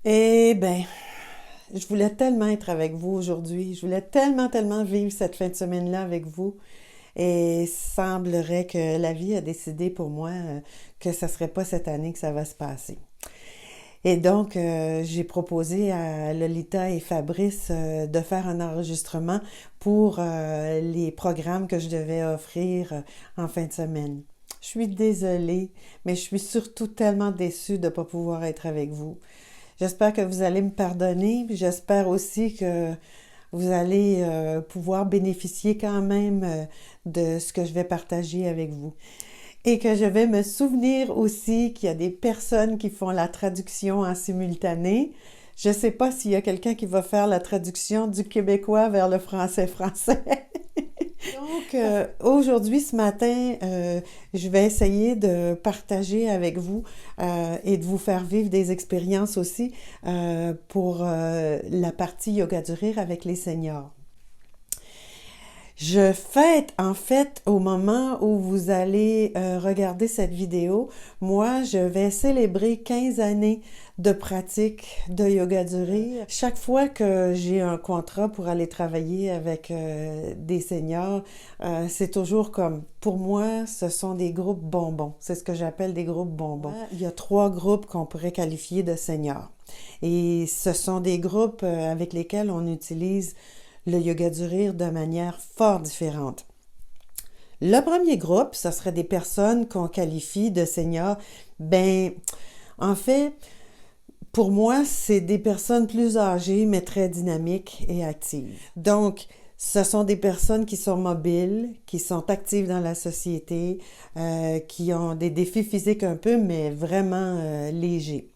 Eh bien, je voulais tellement être avec vous aujourd'hui. Je voulais tellement vivre cette fin de semaine-là avec vous. Et semblerait que la vie a décidé pour moi que ça serait pas cette année que ça va se passer. Et donc, j'ai proposé à Lolita et Fabrice de faire un enregistrement pour les programmes que je devais offrir en fin de semaine. Je suis désolée, mais je suis surtout tellement déçue de ne pas pouvoir être avec vous. J'espère que vous allez me pardonner, puis j'espère aussi que vous allez pouvoir bénéficier quand même de ce que je vais partager avec vous. Et que je vais me souvenir aussi qu'il y a des personnes qui font la traduction en simultané. Je ne sais pas s'il y a quelqu'un qui va faire la traduction du québécois vers le français français. Donc, aujourd'hui, ce matin, je vais essayer de partager avec vous et de vous faire vivre des expériences aussi pour la partie Yoga du rire avec les seniors. Je fête en fait au moment où vous allez regarder cette vidéo. Moi, je vais célébrer 15 années de pratique de yoga du rire. Chaque fois que j'ai un contrat pour aller travailler avec des seniors, c'est toujours comme, pour moi, ce sont des groupes bonbons. C'est ce que j'appelle des groupes bonbons. Il y a 3 groupes qu'on pourrait qualifier de seniors. Et ce sont des groupes avec lesquels on utilise le yoga du rire de manière fort différente. Le premier groupe, ce serait des personnes qu'on qualifie de seniors. Ben, en fait, pour moi, c'est des personnes plus âgées, mais très dynamiques et actives. Donc, ce sont des personnes qui sont mobiles, qui sont actives dans la société, qui ont des défis physiques un peu, mais vraiment légers.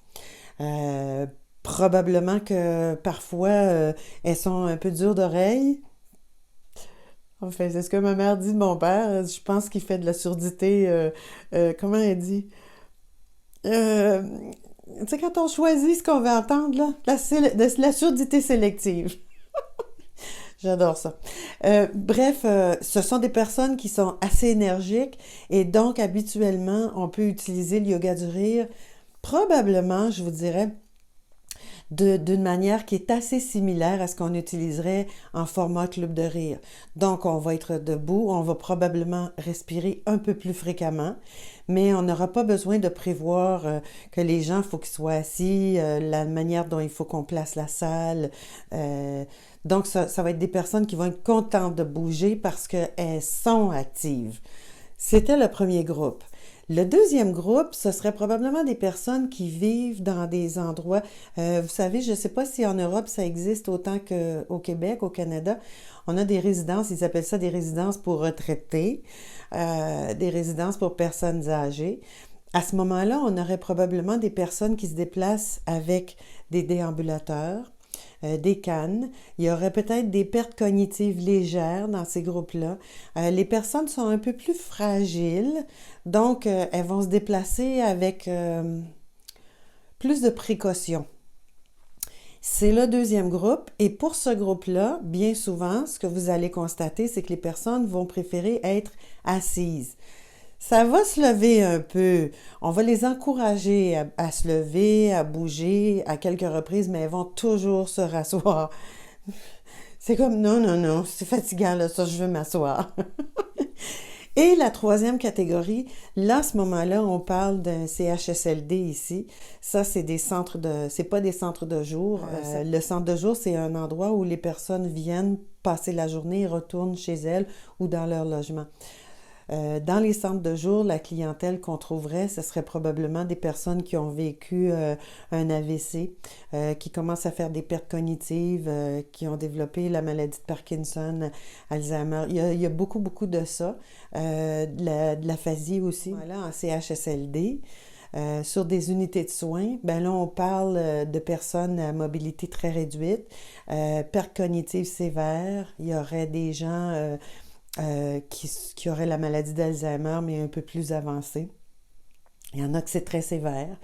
Probablement que parfois, elles sont un peu dures d'oreille. Enfin, c'est ce que ma mère dit de mon père. Je pense qu'il fait de la surdité. Comment elle dit? Euh, Tu sais, quand on choisit ce qu'on veut entendre, là, la surdité sélective. J'adore ça. Bref, ce sont des personnes qui sont assez énergiques et donc habituellement, on peut utiliser le yoga du rire, probablement, je vous dirais, d'une manière qui est assez similaire à ce qu'on utiliserait en format club de rire. Donc, on va être debout, on va probablement respirer un peu plus fréquemment, mais on n'aura pas besoin de prévoir que les gens, il faut qu'ils soient assis, la manière dont il faut qu'on place la salle. Donc, ça va être des personnes qui vont être contentes de bouger parce qu'elles sont actives. C'était le premier groupe. Le deuxième groupe, ce serait probablement des personnes qui vivent dans des endroits, vous savez, je ne sais pas si en Europe ça existe autant qu'au Québec, au Canada. On a des résidences, ils appellent ça des résidences pour retraités, des résidences pour personnes âgées. À ce moment-là, on aurait probablement des personnes qui se déplacent avec des déambulateurs, des cannes. Il y aurait peut-être des pertes cognitives légères dans ces groupes-là. Les personnes sont un peu plus fragiles, donc elles vont se déplacer avec plus de précautions. C'est le deuxième groupe et pour ce groupe-là, bien souvent, ce que vous allez constater, c'est que les personnes vont préférer être assises. Ça va se lever un peu. On va les encourager à se lever, à bouger à quelques reprises, mais elles vont toujours se rasseoir. C'est comme non, c'est fatigant là, ça, je veux m'asseoir. Et la troisième catégorie, là, à ce moment-là, on parle d'un CHSLD ici. Ça, c'est pas des centres de jour. Le centre de jour, c'est un endroit où les personnes viennent passer la journée et retournent chez elles ou dans leur logement. Dans les centres de jour, la clientèle qu'on trouverait, ce serait probablement des personnes qui ont vécu un AVC, qui commencent à faire des pertes cognitives, qui ont développé la maladie de Parkinson, Alzheimer. Il y a beaucoup de ça. De l'aphasie aussi. Voilà, en CHSLD. Sur des unités de soins, ben là, on parle de personnes à mobilité très réduite, pertes cognitives sévères. Il y aurait des gens qui auraient la maladie d'Alzheimer, mais un peu plus avancée. Il y en a que c'est très sévère.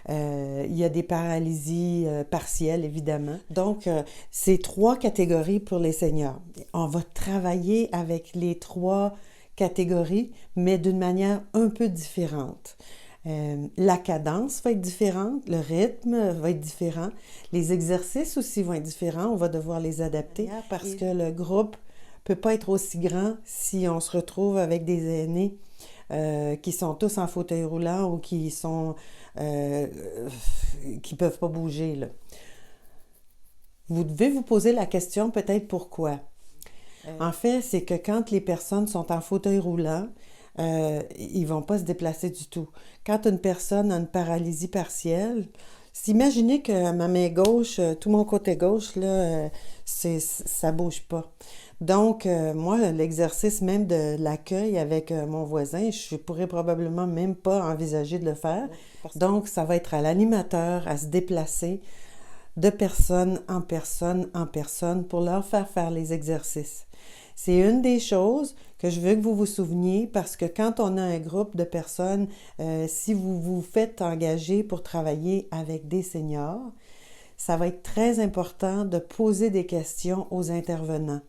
Il y a des paralysies partielles, évidemment. Donc, c'est 3 catégories pour les seniors. On va travailler avec les 3 catégories, mais d'une manière un peu différente. La cadence va être différente, le rythme va être différent, les exercices aussi vont être différents, on va devoir les adapter parce que le groupe peut pas être aussi grand si on se retrouve avec des aînés qui sont tous en fauteuil roulant ou qui peuvent pas bouger, là. Vous devez vous poser la question peut-être pourquoi. En fait, c'est que quand les personnes sont en fauteuil roulant, ils vont pas se déplacer du tout. Quand une personne a une paralysie partielle, imaginez que ma main gauche, tout mon côté gauche, là, ça bouge pas. Donc, moi, l'exercice même de l'accueil avec mon voisin, je pourrais probablement même pas envisager de le faire. Donc, ça va être à l'animateur à se déplacer de personne en personne en personne pour leur faire les exercices. C'est une des choses que je veux que vous vous souveniez parce que quand on a un groupe de personnes, si vous vous faites engager pour travailler avec des seniors, ça va être très important de poser des questions aux intervenants.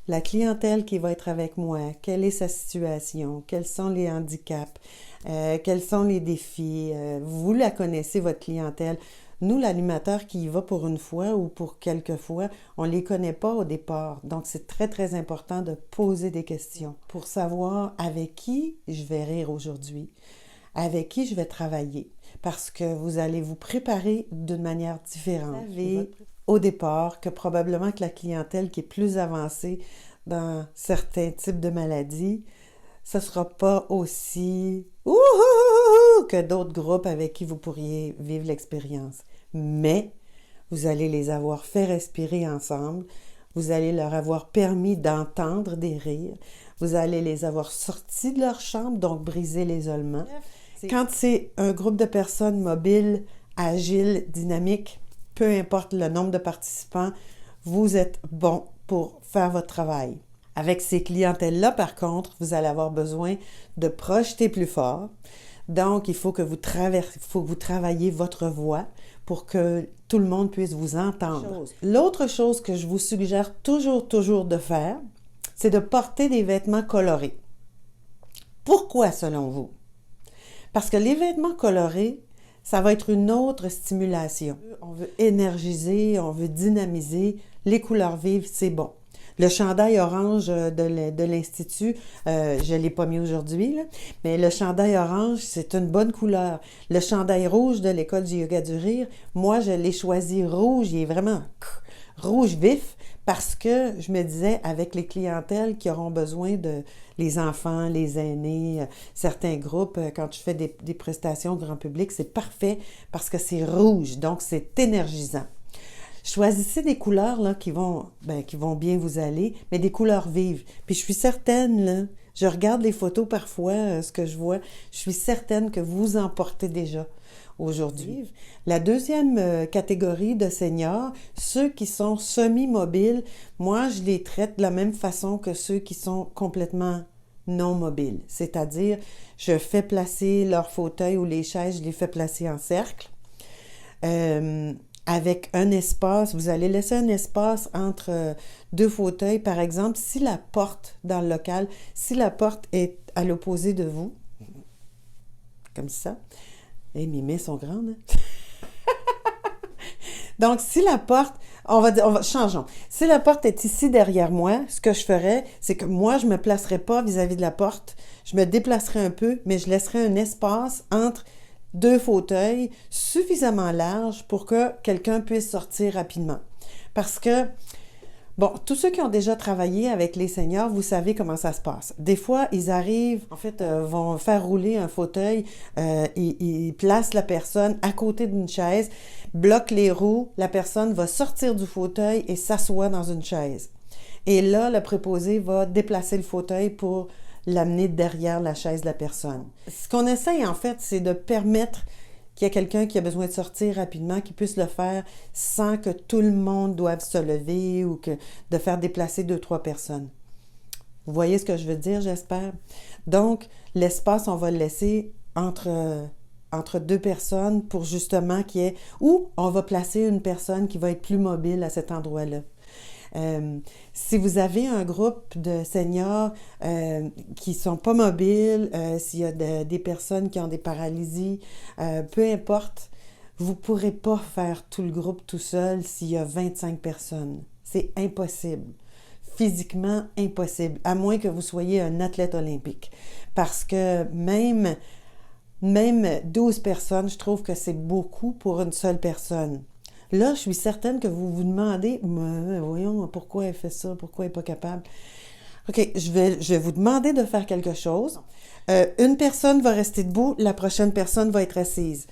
La clientèle qui va être avec moi, quelle est sa situation, quels sont les handicaps, quels sont les défis, vous la connaissez, votre clientèle. Nous, l'animateur qui y va pour une fois ou pour quelques fois, on ne les connaît pas au départ. Donc, c'est très, très important de poser des questions pour savoir avec qui je vais rire aujourd'hui, avec qui je vais travailler, parce que vous allez vous préparer d'une manière différente. Vous savez au départ que probablement que la clientèle qui est plus avancée dans certains types de maladies, ce ne sera pas aussi que d'autres groupes avec qui vous pourriez vivre l'expérience. Mais vous allez les avoir fait respirer ensemble, vous allez leur avoir permis d'entendre des rires, vous allez les avoir sortis de leur chambre, donc briser l'isolement. Quand c'est un groupe de personnes mobiles, agiles, dynamiques, peu importe le nombre de participants, vous êtes bon pour faire votre travail. Avec ces clientèles-là, par contre, vous allez avoir besoin de projeter plus fort. Donc, il faut que vous travailliez votre voix pour que tout le monde puisse vous entendre. L'autre chose que je vous suggère toujours de faire, c'est de porter des vêtements colorés. Pourquoi, selon vous? Parce que les vêtements colorés, ça va être une autre stimulation. On veut énergiser, on veut dynamiser. Les couleurs vives, c'est bon. Le chandail orange de l'Institut, je ne l'ai pas mis aujourd'hui, là, mais le chandail orange, c'est une bonne couleur. Le chandail rouge de l'École du yoga du rire, moi, je l'ai choisi rouge. Il est vraiment rouge vif parce que je me disais, avec les clientèles qui auront besoin les enfants, les aînés, certains groupes, quand je fais des prestations au grand public, c'est parfait parce que c'est rouge, donc c'est énergisant. Choisissez des couleurs là, qui vont bien vous aller, mais des couleurs vives. Puis je suis certaine, là, je regarde les photos parfois, ce que je vois, je suis certaine que vous en portez déjà aujourd'hui. La deuxième catégorie de seniors, ceux qui sont semi-mobiles, moi, je les traite de la même façon que ceux qui sont complètement non mobiles. C'est-à-dire, je fais placer leurs fauteuils ou les chaises, je les fais placer en cercle. Avec un espace, vous allez laisser un espace entre deux fauteuils. Par exemple, si la porte dans le local, si la porte est à l'opposé de vous, comme ça, et mes mains sont grandes, hein? Donc, si la porte, changeons. Si la porte est ici derrière moi, ce que je ferais, c'est que moi, je ne me placerai pas vis-à-vis de la porte. Je me déplacerai un peu, mais je laisserai un espace entre deux fauteuils suffisamment larges pour que quelqu'un puisse sortir rapidement. Parce que, bon, tous ceux qui ont déjà travaillé avec les seniors, vous savez comment ça se passe. Des fois, ils arrivent, vont faire rouler un fauteuil, ils placent la personne à côté d'une chaise, bloquent les roues, la personne va sortir du fauteuil et s'assoit dans une chaise. Et là, le préposé va déplacer le fauteuil pour l'amener derrière la chaise de la personne. Ce qu'on essaye, en fait, c'est de permettre qu'il y ait quelqu'un qui a besoin de sortir rapidement, qui puisse le faire sans que tout le monde doive se lever ou de faire déplacer 2-3 personnes. Vous voyez ce que je veux dire, j'espère? Donc, l'espace, on va le laisser entre deux personnes pour justement qu'il y ait... Ou on va placer une personne qui va être plus mobile à cet endroit-là. Si vous avez un groupe de seniors qui sont pas mobiles, s'il y a des personnes qui ont des paralysies, peu importe, vous ne pourrez pas faire tout le groupe tout seul s'il y a 25 personnes. C'est impossible. Physiquement impossible, à moins que vous soyez un athlète olympique. Parce que même 12 personnes, je trouve que c'est beaucoup pour une seule personne. Là, je suis certaine que vous vous demandez, voyons, pourquoi elle fait ça, pourquoi elle n'est pas capable. OK, je vais vous demander de faire quelque chose. Une personne va rester debout, la prochaine personne va être assise.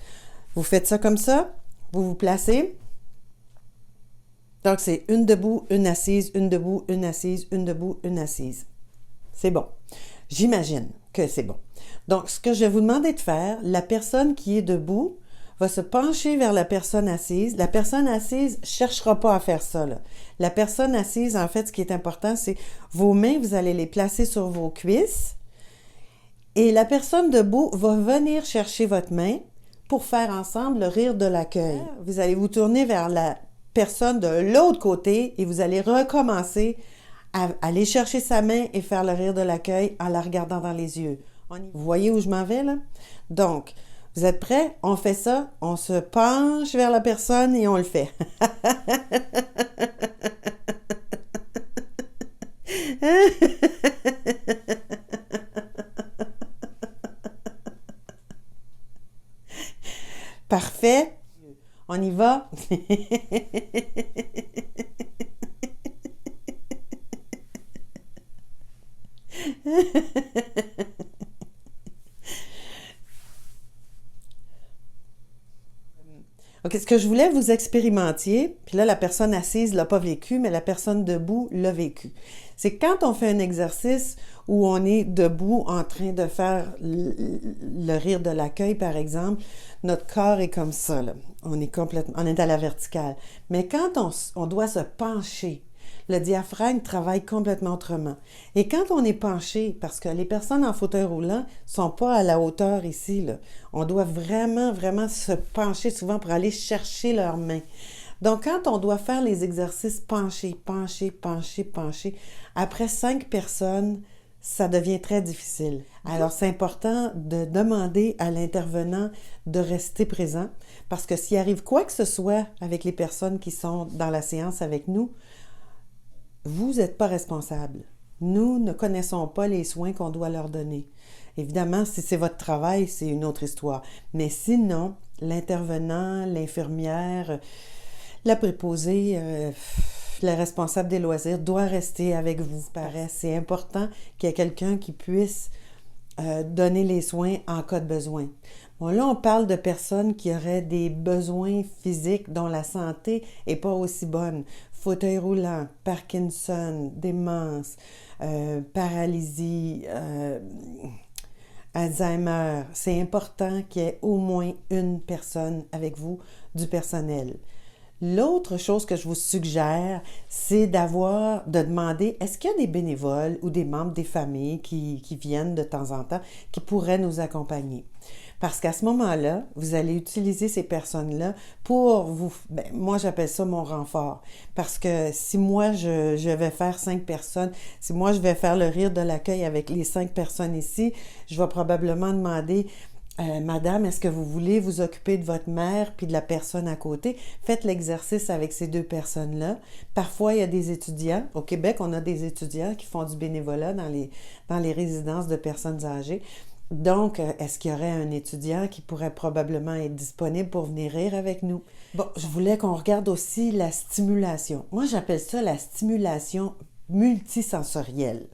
Vous faites ça comme ça, vous vous placez. Donc, c'est une debout, une assise, une debout, une assise, une debout, une assise. C'est bon. J'imagine que c'est bon. Donc, ce que je vais vous demander de faire, la personne qui est debout va se pencher vers la personne assise. La personne assise ne cherchera pas à faire ça, là. La personne assise, en fait, ce qui est important, c'est vos mains, vous allez les placer sur vos cuisses et la personne debout va venir chercher votre main pour faire ensemble le rire de l'accueil. Vous allez vous tourner vers la personne de l'autre côté et vous allez recommencer à aller chercher sa main et faire le rire de l'accueil en la regardant dans les yeux. Vous voyez où je m'en vais, là? Donc, vous êtes prêts? On fait ça, on se penche vers la personne et on le fait. Parfait. On y va? OK, ce que je voulais vous expérimentiez, puis là, la personne assise ne l'a pas vécu, mais la personne debout l'a vécu. C'est quand on fait un exercice où on est debout en train de faire le rire de l'accueil, par exemple, notre corps est comme ça, là. On est à la verticale. Mais quand on doit se pencher, le diaphragme travaille complètement autrement. Et quand on est penché, parce que les personnes en fauteuil roulant ne sont pas à la hauteur ici, là, on doit vraiment, vraiment se pencher souvent pour aller chercher leurs mains. Donc, quand on doit faire les exercices penchés, après 5 personnes, ça devient très difficile. Alors, c'est important de demander à l'intervenant de rester présent parce que s'il arrive quoi que ce soit avec les personnes qui sont dans la séance avec nous, vous n'êtes pas responsable. Nous ne connaissons pas les soins qu'on doit leur donner. Évidemment, si c'est votre travail, c'est une autre histoire. Mais sinon, l'intervenant, l'infirmière, la préposée, la responsable des loisirs doit rester avec vous. C'est important qu'il y ait quelqu'un qui puisse donner les soins en cas de besoin. Bon, là, on parle de personnes qui auraient des besoins physiques dont la santé n'est pas aussi bonne. Fauteuil roulant, Parkinson, démence, paralysie, Alzheimer. C'est important qu'il y ait au moins une personne avec vous du personnel. L'autre chose que je vous suggère, c'est de demander, est-ce qu'il y a des bénévoles ou des membres des familles qui viennent de temps en temps, qui pourraient nous accompagner? Parce qu'à ce moment-là, vous allez utiliser ces personnes-là pour vous... moi, j'appelle ça mon renfort. Parce que si moi, je vais faire 5 personnes, si moi, je vais faire le rire de l'accueil avec les 5 personnes ici, je vais probablement demander... Madame, est-ce que vous voulez vous occuper de votre mère puis de la personne à côté? Faites l'exercice avec ces 2 personnes-là. Parfois, il y a des étudiants. Au Québec, on a des étudiants qui font du bénévolat dans les résidences de personnes âgées. Donc, est-ce qu'il y aurait un étudiant qui pourrait probablement être disponible pour venir rire avec nous? Bon, je voulais qu'on regarde aussi la stimulation. Moi, j'appelle ça la stimulation multisensorielle.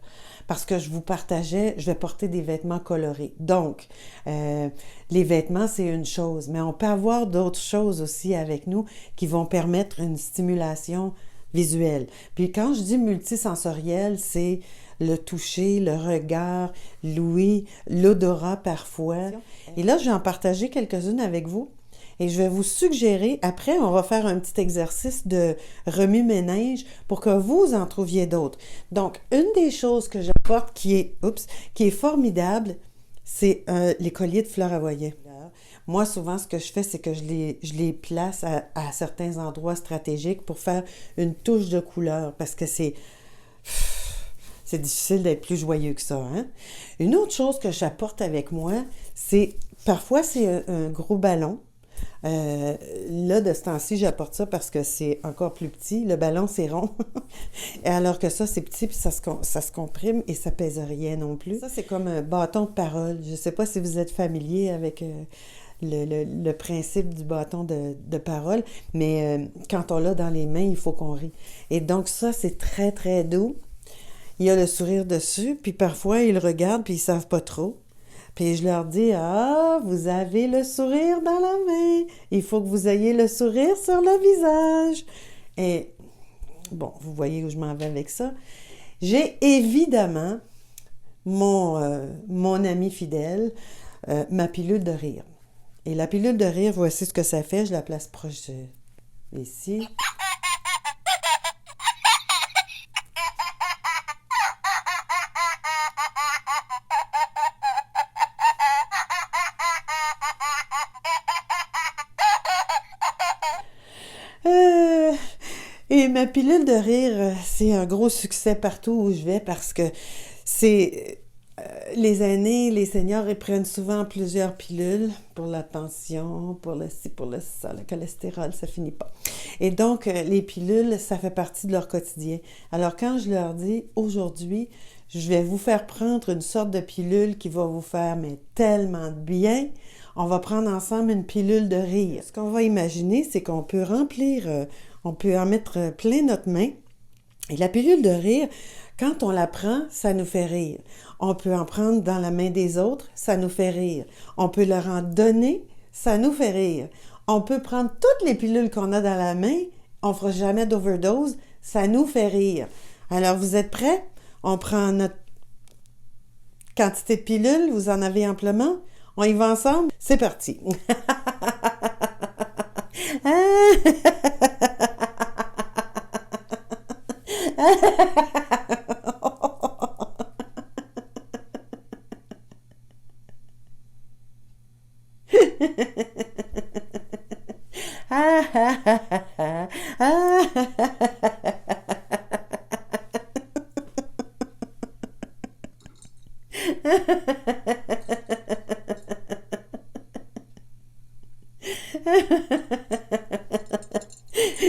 Parce que je vais porter des vêtements colorés. Donc, les vêtements, c'est une chose, mais on peut avoir d'autres choses aussi avec nous qui vont permettre une stimulation visuelle. Puis quand je dis multisensoriel, c'est le toucher, le regard, l'ouïe, l'odorat parfois. Et là, je vais en partager quelques-unes avec vous. Et je vais vous suggérer, après, on va faire un petit exercice de remue-ménage pour que vous en trouviez d'autres. Donc, une des choses que j'apporte qui est formidable, c'est les colliers de fleurs hawaïens. Moi, souvent, ce que je fais, c'est que je les place à certains endroits stratégiques pour faire une touche de couleur, parce que c'est difficile d'être plus joyeux que ça, hein? Une autre chose que j'apporte avec moi, c'est, parfois, c'est un gros ballon. Là, de ce temps-ci, j'apporte ça parce que c'est encore plus petit. Le ballon, c'est rond. Alors que ça, c'est petit, puis ça se comprime et ça pèse rien non plus. Ça, c'est comme un bâton de parole. Je ne sais pas si vous êtes familier avec le principe du bâton de parole, mais quand on l'a dans les mains, il faut qu'on rit. Et donc ça, c'est très, très doux. Il y a le sourire dessus, puis parfois, ils regardent, puis ils savent pas trop. Puis je leur dis, ah, vous avez le sourire dans la main. Il faut que vous ayez le sourire sur le visage. Et bon, vous voyez où je m'en vais avec ça. J'ai évidemment mon ami fidèle, ma pilule de rire. Et la pilule de rire, voici ce que ça fait. Je la place proche ici. Et ma pilule de rire, c'est un gros succès partout où je vais parce que c'est les aînés, les seniors, ils prennent souvent plusieurs pilules pour la tension, pour le ci, pour le ça, le cholestérol, ça finit pas. Et donc, les pilules, ça fait partie de leur quotidien. Alors, quand je leur dis, aujourd'hui, je vais vous faire prendre une sorte de pilule qui va vous faire mais tellement de bien, on va prendre ensemble une pilule de rire. Ce qu'on va imaginer, c'est qu'on peut on peut en mettre plein notre main. Et la pilule de rire, quand on la prend, ça nous fait rire. On peut en prendre dans la main des autres, ça nous fait rire. On peut leur en donner, ça nous fait rire. On peut prendre toutes les pilules qu'on a dans la main, on ne fera jamais d'overdose, ça nous fait rire. Alors, vous êtes prêts? On prend notre quantité de pilules, vous en avez amplement. On y va ensemble? C'est parti!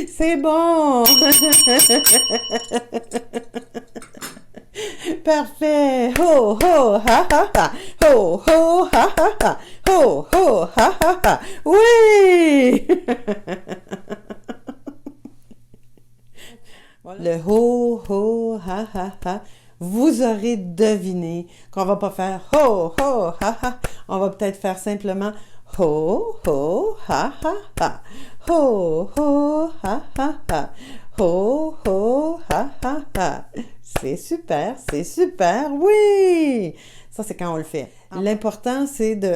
C'est bon! Parfait! Ho, ho, ha, ha, ha! Ho, ho, ha, ha, ha! Ho, ho, ha, ha, ha! Oui! Le ho, ho, ha, ha, ha. Vous aurez deviné qu'on va pas faire ho, ho, ha, ha. On va peut-être faire simplement ho, ho, ha, ha, ha. Ho, ho, ha, ha, ha. Ho, ho, ha, ha, ha. C'est super, oui! Ça, c'est quand on le fait. L'important,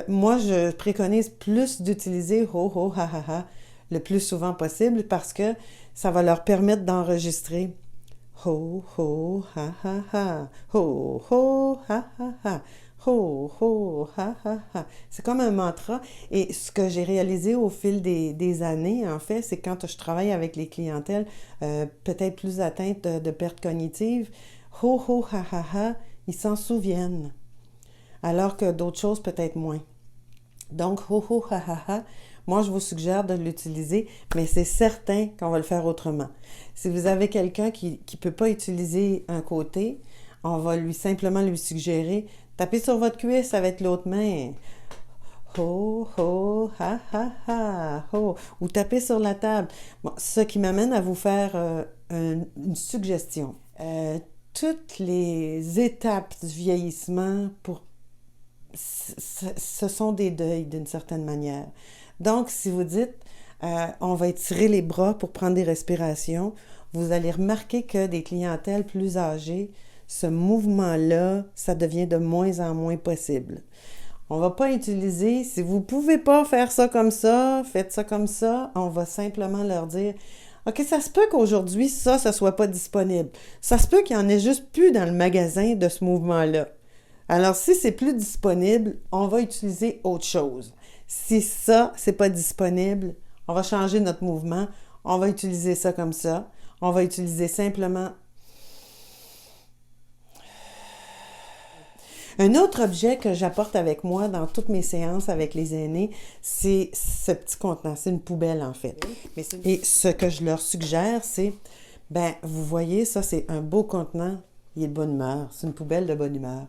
moi, je préconise plus d'utiliser ho, ho, ha, ha, ha le plus souvent possible parce que ça va leur permettre d'enregistrer ho, ho, ha, ha, ha. Ho, ho, ha, ha, ha. Ho, ho, ha, ha, ha. C'est comme un mantra. Et ce que j'ai réalisé au fil des années, en fait, c'est quand je travaille avec les clientèles peut-être plus atteintes de perte cognitive, ho, ho, ha, ha, ha, ils s'en souviennent. Alors que d'autres choses, peut-être moins. Donc, ho, ho, ha, ha, ha, moi, je vous suggère de l'utiliser, mais c'est certain qu'on va le faire autrement. Si vous avez quelqu'un qui ne peut pas utiliser un côté, on va simplement lui suggérer, tapez sur votre cuisse avec l'autre main. Ho, ho, ha, ha, ha, ho. Ou tapez sur la table. Bon, ce qui m'amène à vous faire une suggestion. Toutes les étapes du vieillissement, ce sont des deuils d'une certaine manière. Donc, si vous dites, on va étirer les bras pour prendre des respirations, vous allez remarquer que des clientèles plus âgées, ce mouvement-là, ça devient de moins en moins possible. On ne va pas utiliser, si vous ne pouvez pas faire ça comme ça, faites ça comme ça, on va simplement leur dire, OK, ça se peut qu'aujourd'hui, ça ne soit pas disponible. Ça se peut qu'il n'y en ait juste plus dans le magasin de ce mouvement-là. Alors, si c'est plus disponible, on va utiliser autre chose. Si ça, c'est pas disponible, on va changer notre mouvement. On va utiliser ça comme ça. On va utiliser simplement un autre objet que j'apporte avec moi dans toutes mes séances avec les aînés, c'est ce petit contenant. C'est une poubelle, en fait. Et ce que je leur suggère, c'est, ben, vous voyez, ça, c'est un beau contenant. Il est de bonne humeur. C'est une poubelle de bonne humeur.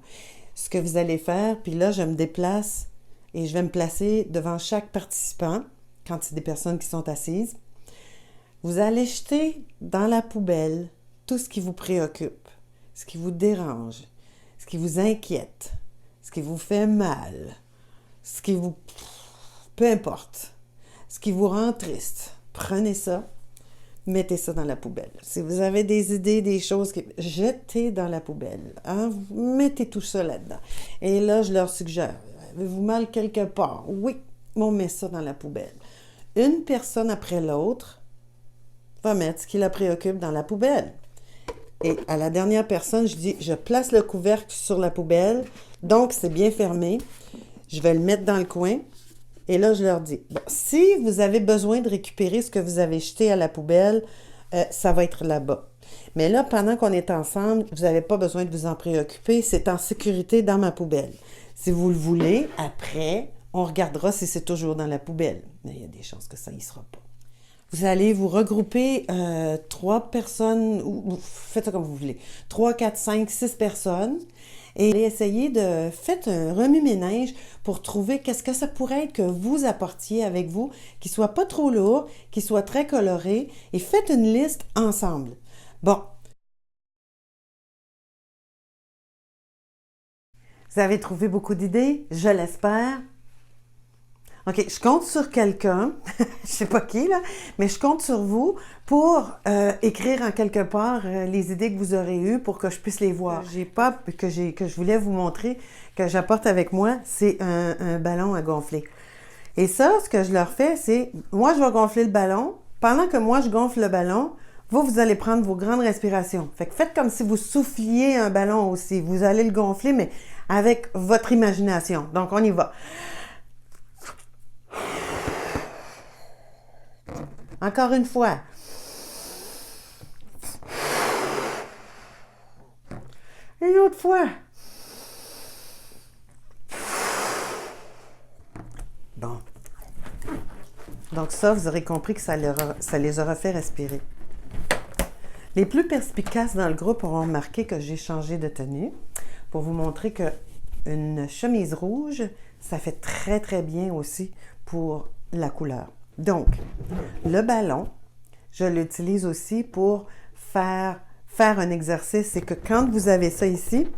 Ce que vous allez faire, puis là, je me déplace et je vais me placer devant chaque participant, quand c'est des personnes qui sont assises. Vous allez jeter dans la poubelle tout ce qui vous préoccupe, ce qui vous dérange, ce qui vous inquiète, ce qui vous fait mal, ce qui vous... peu importe, ce qui vous rend triste. Prenez ça, mettez ça dans la poubelle. Si vous avez des idées, des choses, jetez dans la poubelle. Hein? Mettez tout ça là-dedans. Et là, je leur suggère, avez-vous mal quelque part? Oui, on met ça dans la poubelle. Une personne après l'autre va mettre ce qui la préoccupe dans la poubelle. Et à la dernière personne, je dis, je place le couvercle sur la poubelle, donc c'est bien fermé. Je vais le mettre dans le coin. Et là, je leur dis, bon, si vous avez besoin de récupérer ce que vous avez jeté à la poubelle, ça va être là-bas. Mais là, pendant qu'on est ensemble, vous n'avez pas besoin de vous en préoccuper. C'est en sécurité dans ma poubelle. Si vous le voulez, après, on regardera si c'est toujours dans la poubelle. Mais il y a des chances que ça n'y sera pas. Vous allez vous regrouper 3 personnes, ou faites ça comme vous voulez, 3, 4, 5, 6 personnes, et essayez de faire un remue-ménage pour trouver qu'est-ce que ça pourrait être que vous apportiez avec vous, qui soit pas trop lourd, qui soit très coloré, et faites une liste ensemble. Bon. Vous avez trouvé beaucoup d'idées, je l'espère. OK, je compte sur quelqu'un, je sais pas qui, là, mais je compte sur vous pour écrire en quelque part les idées que vous aurez eues pour que je puisse les voir. Que je voulais vous montrer, que j'apporte avec moi, c'est un ballon à gonfler. Et ça, ce que je leur fais, c'est, moi, je vais gonfler le ballon. Pendant que moi, je gonfle le ballon, vous allez prendre vos grandes respirations. Fait que faites comme si vous souffliez un ballon aussi. Vous allez le gonfler, mais avec votre imagination. Donc, on y va. Encore une fois. Une autre fois. Bon. Donc ça, vous aurez compris que ça les aura fait respirer. Les plus perspicaces dans le groupe auront remarqué que j'ai changé de tenue pour vous montrer qu'une chemise rouge, ça fait très, très bien aussi pour la couleur. Donc, le ballon, je l'utilise aussi pour faire un exercice. C'est que quand vous avez ça ici,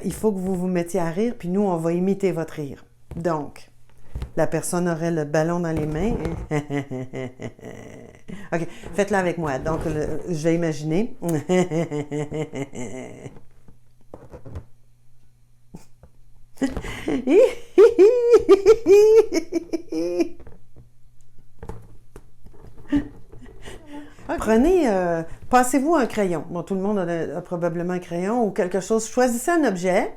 il faut que vous vous mettiez à rire, puis nous, on va imiter votre rire. Donc, la personne aurait le ballon dans les mains. OK, faites-le avec moi. Donc, je vais imaginer. Prenez, passez-vous un crayon. Bon, tout le monde a probablement un crayon ou quelque chose. Choisissez un objet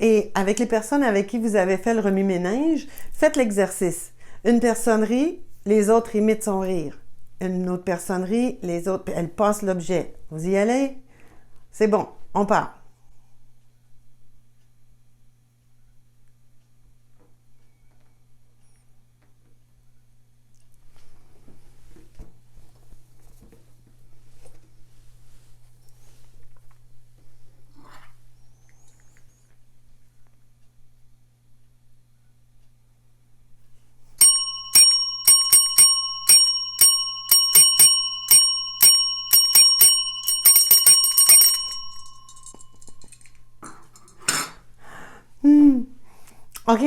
et avec les personnes avec qui vous avez fait le remue-ménage, faites l'exercice. Une personne rit, les autres imitent son rire. Une autre personne rit, les autres, elle passe l'objet. Vous y allez? C'est bon, on part. OK.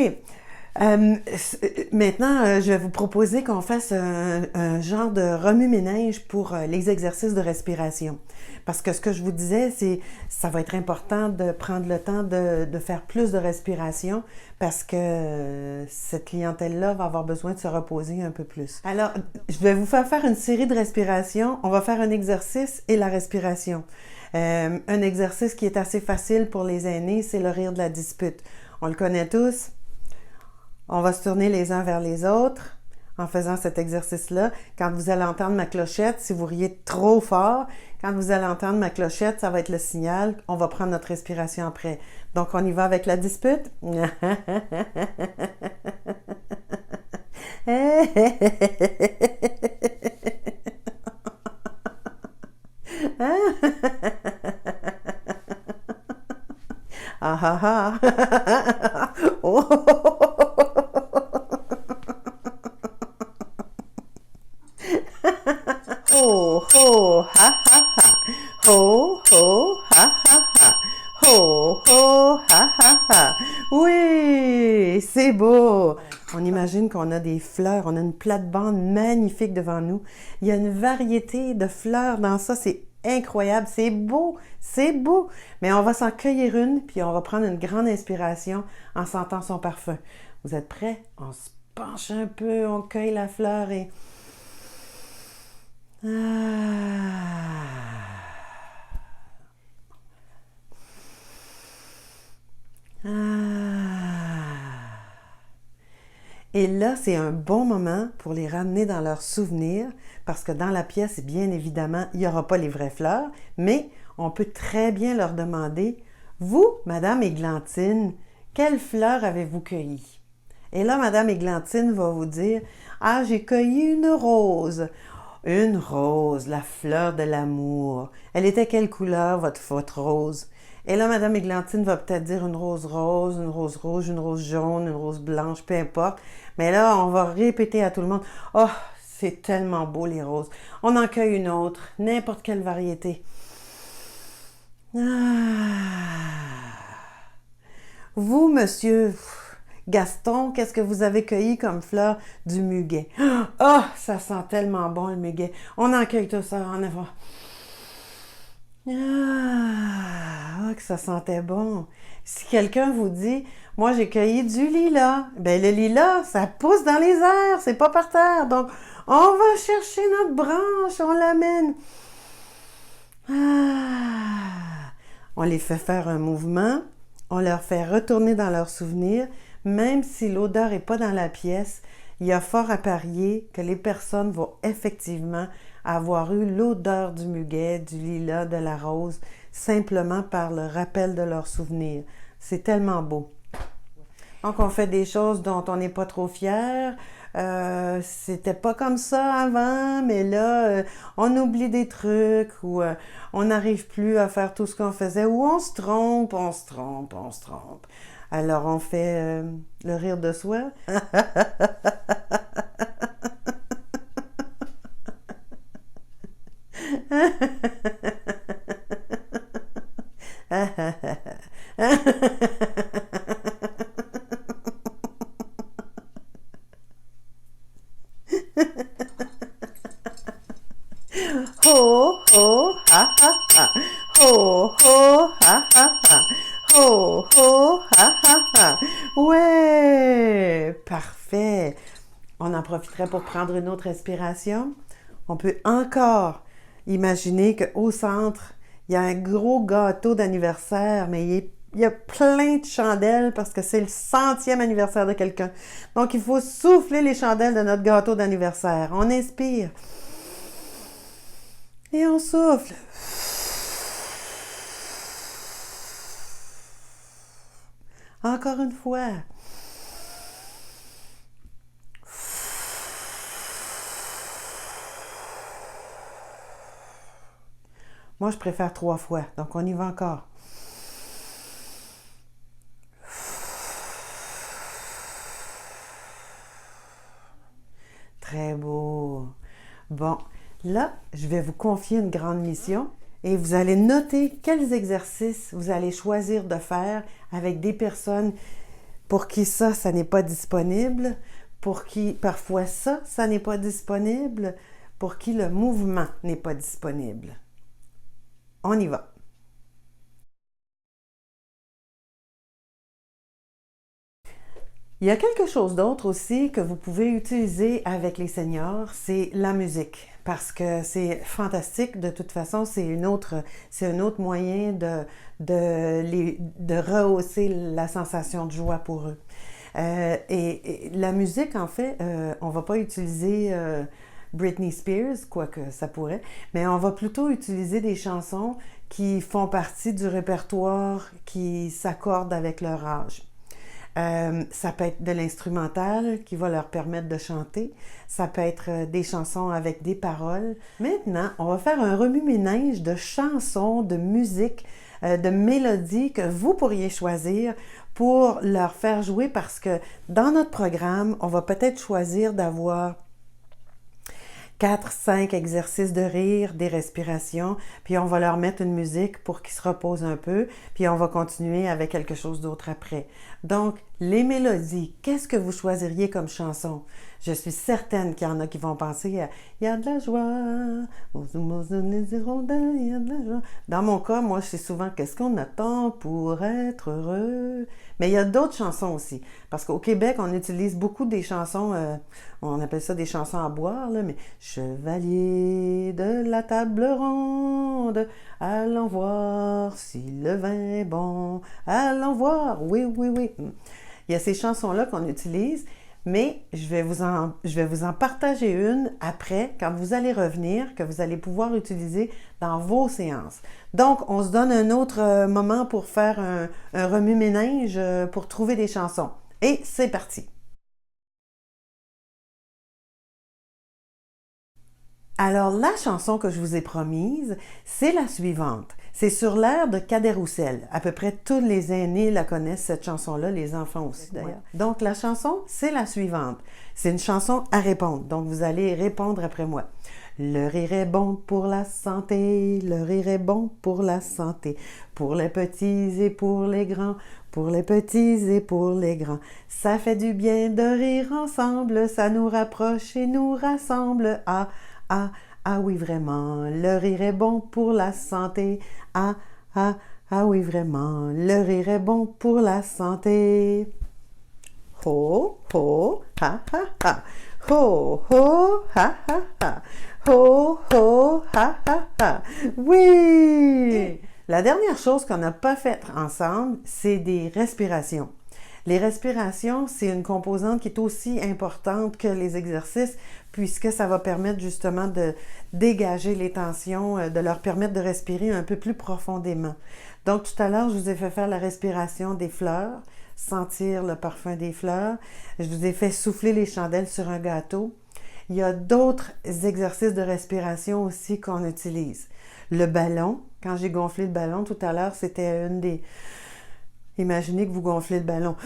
Maintenant, je vais vous proposer qu'on fasse un genre de remue-ménage pour les exercices de respiration. Parce que ce que je vous disais, c'est ça va être important de prendre le temps de faire plus de respiration parce que cette clientèle-là va avoir besoin de se reposer un peu plus. Alors, je vais vous faire une série de respirations. On va faire un exercice et la respiration. Un exercice qui est assez facile pour les aînés, c'est le rire de la dispute. On le connaît tous. On va se tourner les uns vers les autres en faisant cet exercice-là. Quand vous allez entendre ma clochette, si vous riez trop fort, quand vous allez entendre ma clochette, ça va être le signal. On va prendre notre respiration après. Donc, on y va avec la dispute. Ah ah ah! Oh! Ho, ho, ha, ha, ha. Ho, ho, ha, ha, ha. Ho, ho, ha, ha, ha. Oui, c'est beau. On imagine qu'on a des fleurs, on a une plate-bande magnifique devant nous. Il y a une variété de fleurs dans ça, c'est incroyable, c'est beau, c'est beau. Mais on va s'en cueillir une, puis on va prendre une grande inspiration en sentant son parfum. Vous êtes prêts? On se penche un peu, on cueille la fleur et... Ah. Ah. Et là, c'est un bon moment pour les ramener dans leurs souvenirs, parce que dans la pièce, bien évidemment, il n'y aura pas les vraies fleurs, mais on peut très bien leur demander, vous, Madame Églantine, quelle fleur avez-vous cueillie? Et là, Madame Églantine va vous dire, ah, j'ai cueilli une rose. Une rose, la fleur de l'amour. Elle était quelle couleur, votre rose? Et là, Madame Églantine va peut-être dire une rose rose, une rose rouge, une rose jaune, une rose blanche, peu importe. Mais là, on va répéter à tout le monde, oh, c'est tellement beau les roses. On en cueille une autre, n'importe quelle variété. Ah. Vous, monsieur Gaston, qu'est-ce que vous avez cueilli comme fleur? Du muguet. Oh, ça sent tellement bon le muguet. On en cueille tout ça, on en va. Ah, que ça sentait bon. Si quelqu'un vous dit, moi j'ai cueilli du lilas, ben le lilas, ça pousse dans les airs, c'est pas par terre. Donc, on va chercher notre branche, on l'amène. Ah, on les fait faire un mouvement, on leur fait retourner dans leurs souvenirs, même si l'odeur n'est pas dans la pièce, il y a fort à parier que les personnes vont effectivement avoir eu l'odeur du muguet, du lilas, de la rose, simplement par le rappel de leurs souvenirs. C'est tellement beau. Donc, on fait des choses dont on n'est pas trop fier. C'était pas comme ça avant, mais là, on oublie des trucs ou on n'arrive plus à faire tout ce qu'on faisait ou on se trompe, on se trompe, on se trompe. Alors, on fait le rire de soi. Ho, ho, ha, ha, ha. Ho, ho, ha, ha, ha. Ho, ho, ha, ha, ha. Ouais, parfait. On en profiterait pour prendre une autre respiration. On peut encore imaginer qu'au centre, il y a un gros gâteau d'anniversaire, mais il y a plein de chandelles parce que c'est le 100e anniversaire de quelqu'un. Donc, il faut souffler les chandelles de notre gâteau d'anniversaire. On inspire. Et on souffle. Encore une fois. Moi, je préfère 3 fois. Donc, on y va encore. Très beau. Bon, là, je vais vous confier une grande mission et vous allez noter quels exercices vous allez choisir de faire avec des personnes pour qui ça n'est pas disponible, pour qui parfois ça n'est pas disponible, pour qui le mouvement n'est pas disponible. On y va. Il y a quelque chose d'autre aussi que vous pouvez utiliser avec les seniors, c'est la musique. Parce que c'est fantastique, de toute façon, c'est un autre moyen de rehausser la sensation de joie pour eux. Et la musique, en fait, on va pas utiliser Britney Spears, quoique ça pourrait, mais on va plutôt utiliser des chansons qui font partie du répertoire qui s'accorde avec leur âge. Ça peut être de l'instrumental qui va leur permettre de chanter. Ça peut être des chansons avec des paroles. Maintenant, on va faire un remue-ménage de chansons, de musique, de mélodies que vous pourriez choisir pour leur faire jouer parce que dans notre programme, on va peut-être choisir d'avoir 4, 5 exercices de rire, des respirations, puis on va leur mettre une musique pour qu'ils se reposent un peu, puis on va continuer avec quelque chose d'autre après. Donc, les mélodies, qu'est-ce que vous choisiriez comme chanson? Je suis certaine qu'il y en a qui vont penser à « Il y a de la joie, il y a de la joie ». Dans mon cas, moi, je sais souvent « Qu'est-ce qu'on attend pour être heureux ?» Mais il y a d'autres chansons aussi, parce qu'au Québec, on utilise beaucoup des chansons, on appelle ça des chansons à boire, là, mais « Chevalier de la table ronde, allons voir si le vin est bon, allons voir, oui, oui, oui. » Il y a ces chansons-là qu'on utilise, mais je vais vous en partager une après, quand vous allez revenir, que vous allez pouvoir utiliser dans vos séances. Donc, on se donne un autre moment pour faire un remue-ménage, pour trouver des chansons. Et c'est parti! Alors, la chanson que je vous ai promise, c'est la suivante. C'est sur l'air de Cadet-Roussel. À peu près tous les aînés la connaissent, cette chanson-là, les enfants aussi d'ailleurs. Donc, la chanson, c'est la suivante. C'est une chanson à répondre. Donc, vous allez répondre après moi. Le rire est bon pour la santé, le rire est bon pour la santé, pour les petits et pour les grands, pour les petits et pour les grands. Ça fait du bien de rire ensemble, ça nous rapproche et nous rassemble. Ah, ah, ah oui vraiment, le rire est bon pour la santé. Ah, ah, ah oui vraiment, le rire est bon pour la santé. Ho, ho, ha, ha, ha. Ho, ho, ha, ha, ha. Ho, ho, ha, ha, ha. Oui! La dernière chose qu'on n'a pas faite ensemble, c'est des respirations. Les respirations, c'est une composante qui est aussi importante que les exercices puisque ça va permettre justement de dégager les tensions, de leur permettre de respirer un peu plus profondément. Donc tout à l'heure, je vous ai fait faire la respiration des fleurs, sentir le parfum des fleurs. Je vous ai fait souffler les chandelles sur un gâteau. Il y a d'autres exercices de respiration aussi qu'on utilise. Le ballon, quand j'ai gonflé le ballon tout à l'heure, c'était une des... Imaginez que vous gonflez le ballon.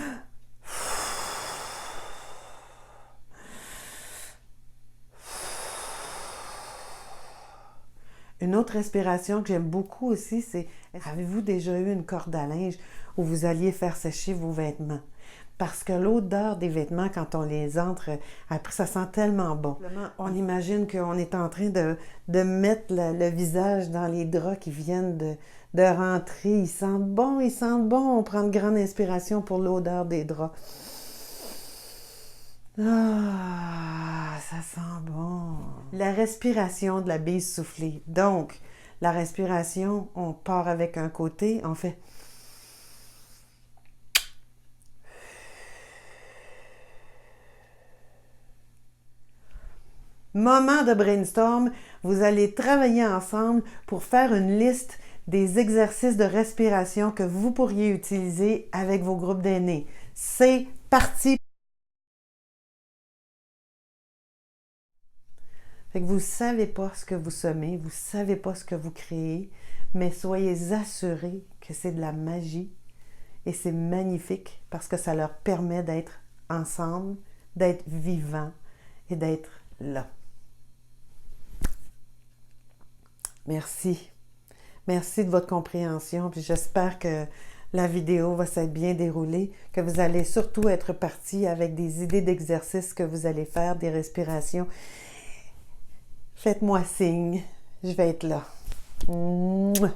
Une autre respiration que j'aime beaucoup aussi, c'est avez-vous déjà eu une corde à linge où vous alliez faire sécher vos vêtements? Parce que l'odeur des vêtements, quand on les entre, après, ça sent tellement bon. On imagine qu'on est en train de mettre le visage dans les draps qui viennent de rentrer. Ils sentent bon, ils sentent bon. On prend de grande inspiration pour l'odeur des draps. Ah, ça sent bon. La respiration de la bise soufflée. Donc, la respiration, on part avec un côté, on fait... Moment de brainstorm, vous allez travailler ensemble pour faire une liste des exercices de respiration que vous pourriez utiliser avec vos groupes d'aînés. C'est parti! Fait que vous ne savez pas ce que vous semez, vous ne savez pas ce que vous créez, mais soyez assurés que c'est de la magie et c'est magnifique parce que ça leur permet d'être ensemble, d'être vivants et d'être là. Merci. Merci de votre compréhension, puis j'espère que la vidéo va s'être bien déroulée, que vous allez surtout être partis avec des idées d'exercices que vous allez faire, des respirations. Faites-moi signe, je vais être là. Mouah.